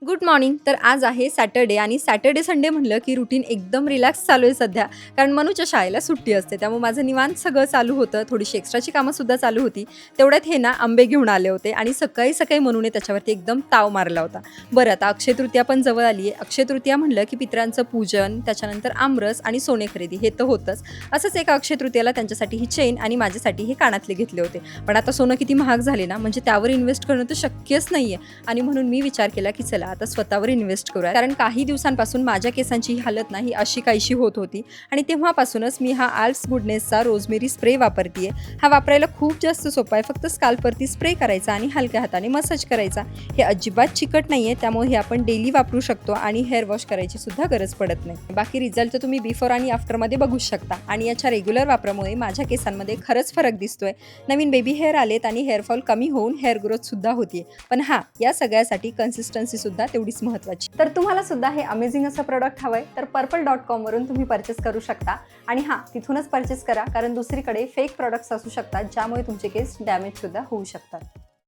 Good morning. तर आज आहे सॅटर्डे आणि सॅटर्डे संडे म्हटलं की रुटीन एकदम रिलॅक्स चालू आहे सध्या. कारण मनूच्या शाळेला सुट्टी असते, त्यामुळे माझं निवांत सगळं चालू होतं. थोडीशी एक्स्ट्राची कामंसुद्धा चालू होती. तेवढ्यात हे ना आंबे घेऊन आले होते आणि सकाळी सकाळी मनूने त्याच्यावरती एकदम ताव मारला होता. बरं, आता अक्षय तृतीया पण जवळ आली आहे. अक्षय तृतीया म्हणलं की पितरांचं पूजन, त्याच्यानंतर आमरस आणि सोने खरेदी हे तर होतंच. असंच एका अक्षय तृतीयाला त्यांच्यासाठी ही चेन आणि माझ्यासाठी हे कानातले घेतले होते. पण आता सोनं किती महाग झाले ना, म्हणजे त्यावर इन्व्हेस्ट करणं तर शक्यच नाहीये. आणि म्हणून मी विचार केला की चला आता स्वतःवर इन्व्हेस्ट करूया. कारण काही दिवसांपासून माझ्या केसांची ही हालत नाही अशी काहीशी होत होती आणि तेव्हापासूनच मी हा आल्स गुडनेसचा रोजमेरी स्प्रे वापरतीये. हा वापरायला खूप जास्त सोपा आहे. फक्त स्काल्पवरती स्प्रे करायचा आणि हलक्या हाताने मसाज करायचा. हे अजिबात चिकट नाहीये, त्यामुळे हे आपण डेली वापरू शकतो आणि हेअर वॉश करायची सुद्धा गरज पडत नाही. बाकी रिझल्ट तर तुम्ही बिफोर आणि आफ्टरमध्ये बघू शकता आणि याच्या रेग्युलर वापरामुळे माझ्या केसांमध्ये खरंच फरक दिसतोय. नवीन बेबी हेअर आलेत आणि हेअरफॉल कमी होऊन हेअर ग्रोथ सुद्धा होतीये. पण हा, या सगळ्यासाठी कन्सिस्टन्सी सुद्धा तेवढीच महत्त्वाची. तर तुम्हाला सुद्धा हे अमेझिंग असं प्रोडक्ट हवंय तर purple.com वरून तुम्ही परचेस करू शकता. आणि हां, तिथूनच परचेस करा, कारण दुसरीकडे फेक प्रोडक्ट्स असू शकतात ज्यामुळे तुमचे केस डॅमेज सुद्धा होऊ शकतात.